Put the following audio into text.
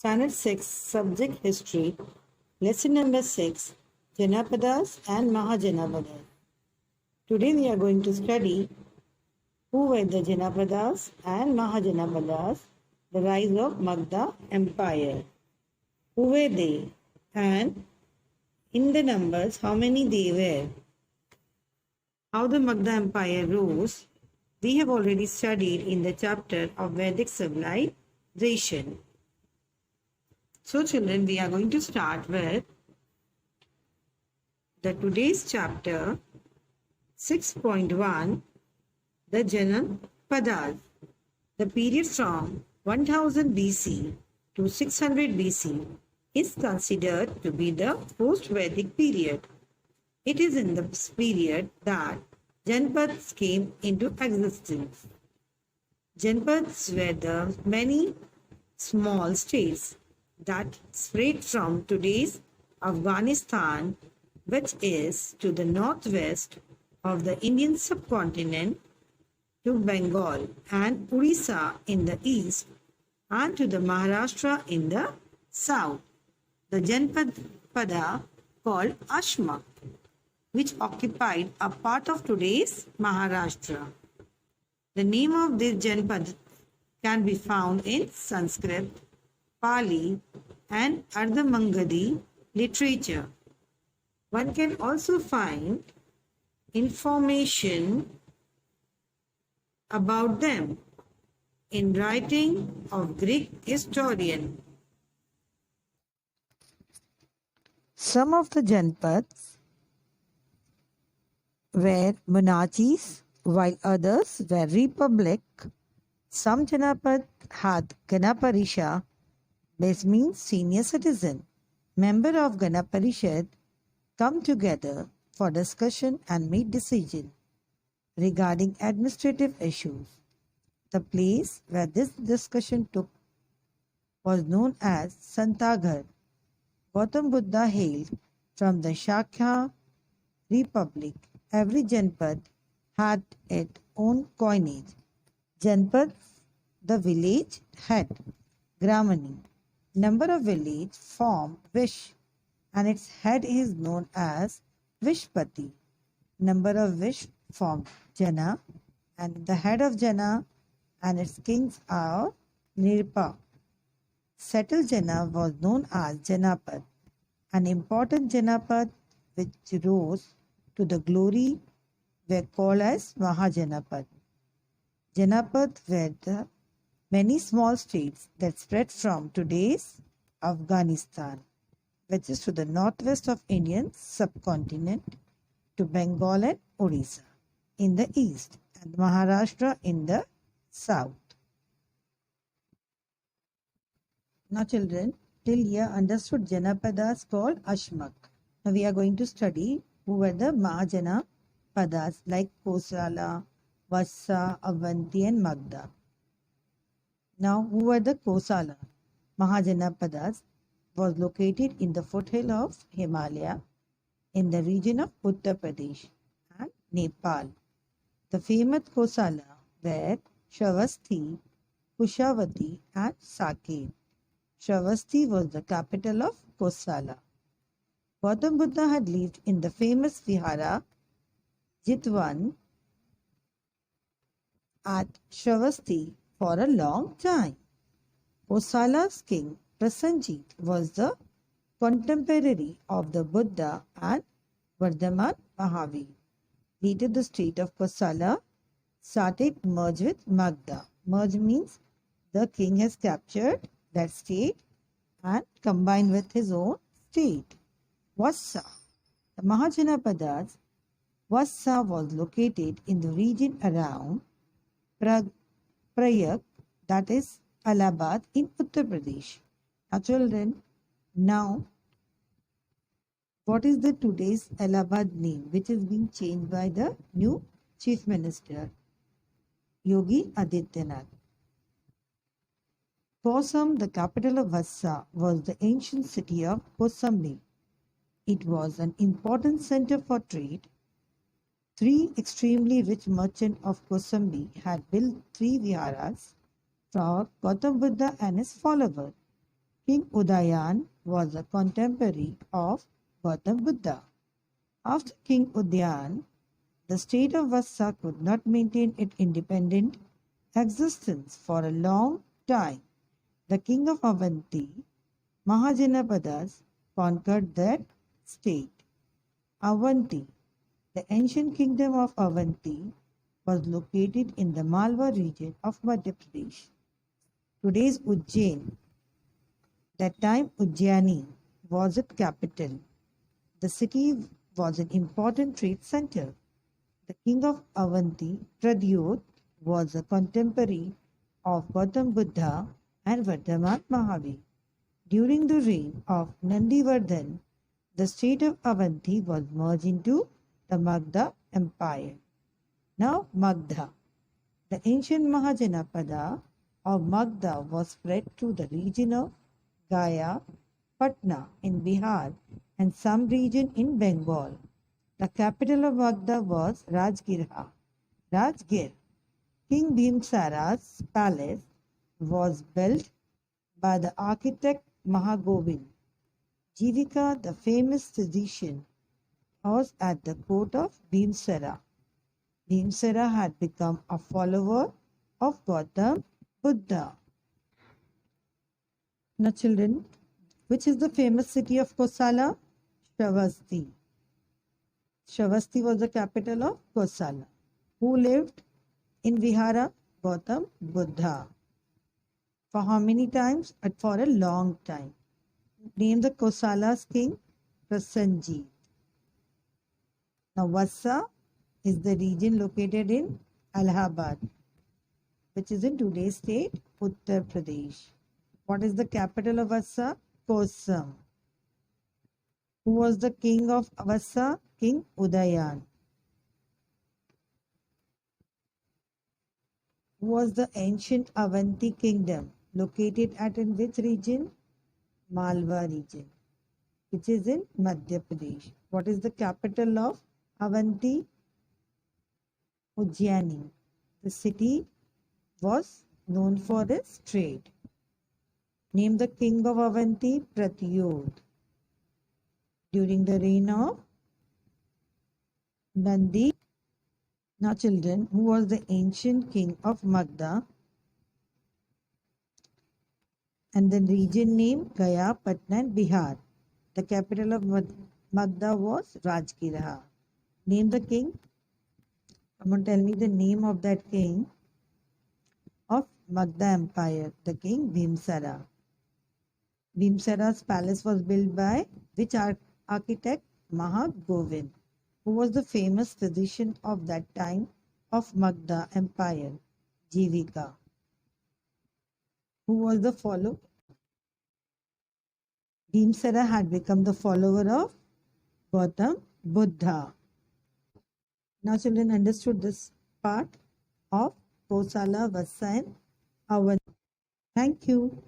Standard 6, Subject History, Lesson number 6, Janapadas and Mahajanapadas. Today we are going to study who were the Janapadas and Mahajanapadas, the rise of Magda Empire. Who were they? And in the numbers, how many they were? How the Magda Empire rose, we have already studied in the chapter of Vedic civilization. So children, we are going to start with the today's chapter 6.1, the Janapadas. The period from 1000 BC to 600 BC is considered to be the post-Vedic period. It is in this period that Janapads came into existence. Janapads were the many small states that spread from today's Afghanistan, which is to the northwest of the Indian subcontinent, to Bengal and Orissa in the east, and to the Maharashtra in the south. The Janapada called Ashmak, which occupied a part of today's Maharashtra. The name of this Janpad can be found in Sanskrit, Pali and Ardhamangadi literature. One can also find information about them in writing of Greek historian. Some of the Janpads were monarchies, while others were republic. Some Janapad had Ganaparisha, this means senior citizen. Member of Ganaparishad come together for discussion and make decision regarding administrative issues. The place where this discussion took was known as Santaghar. Gautam Buddha hailed from the Shakya Republic. Every Janpad had its own coinage. Janpad, the village head, Gramani. Number of village form Vish and its head is known as Vishpati. Number of Vish form Jana and the head of Jana and its kings are Nirpa. Settled Jana was known as Janapad. An important Janapad which rose to the glory were called as Mahajanapad. Janapad were the many small states that spread from today's Afghanistan, which is to the northwest of Indian subcontinent, to Bengal and Orissa in the east and Maharashtra in the south. Now children, till here understood Janapadas called Ashmak. Now we are going to study who were the Mahajanapadas like Kosala, Vatsa, Avanti and Magda. Now, who were the Kosala? Mahajanapadas was located in the foothill of Himalaya in the region of Uttar Pradesh and Nepal. The famous Kosala were Shravasti, Kushavati and Saket. Shravasti was the capital of Kosala. Gautam Buddha had lived in the famous Vihara Jitwan at Shravasti for a long time. Kosala's king Prasenjit was the contemporary of the Buddha and Vardhaman Mahavir. Later the state of Kosala started merge with Magda. Merge means the king has captured that state and combined with his own state. Vatsa. The Mahajanapadas. Vatsa was located in the region around Prayag, that is Allahabad in Uttar Pradesh. Now children, now what is the today's Allahabad name which is being changed by the new Chief Minister Yogi Adityanath? Kosam, the capital of Vatsa, was the ancient city of Kosambi. It was an important center for trade. Three extremely rich merchants of Kosambi had built 3 viharas for Gautam Buddha and his followers. King Udayan was a contemporary of Gautam Buddha. After King Udayan, the state of Vassa could not maintain its independent existence for a long time. The king of Avanti, Mahajanapadas, conquered that state. Avanti, the ancient kingdom of Avanti, was located in the Malwa region of Madhya Pradesh. Today's Ujjain, that time Ujjani, was its capital. The city was an important trade center. The king of Avanti, Pradyot, was a contemporary of Gautam Buddha and Vardhaman Mahavir. During the reign of Nandivardhan, the state of Avanti was merged into the Magda Empire. Now, Magda, the ancient Mahajanapada of Magda, was spread through the region of Gaya, Patna in Bihar, and some region in Bengal. The capital of Magda was Rajgirha. Rajgir, King Bhimsara's palace, was built by the architect Mahagovind. Jivika, the famous physician, was at the court of Bhimsara. Bhimsara had become a follower of Gautam Buddha. Now, children, which is the famous city of Kosala? Shravasti. Shravasti was the capital of Kosala. Who lived in Vihara? Gautam Buddha. For how many times? For a long time. Name the Kosala's king, Prasenjit. Now, Vassa is the region located in Allahabad, which is in today's state, Uttar Pradesh. What is the capital of Vassa? Kosam. Who was the king of Vassa? King Udayan. Who was the ancient Avanti kingdom located at in which region? Malwa region, which is in Madhya Pradesh. What is the capital of Avanti? Ujjaini. The city was known for its trade. Name the king of Avanti, Pratyod. During the reign of Nandi. Now, children, who was the ancient king of Magda? And the region name Gaya, Patna, and Bihar. The capital of Magda was Rajgirha. Name the king. Come on, tell me the name of that king of Magda Empire, the king Bhimsara. Bhimsara's palace was built by which architect? Mahagovind. Who was the famous physician of that time of Magda Empire? Jivika. Who was the follower? Bhimsara had become the follower of Gautam Buddha. Now, children understood this part of Kosala, Vassa, and Avanti. Thank you.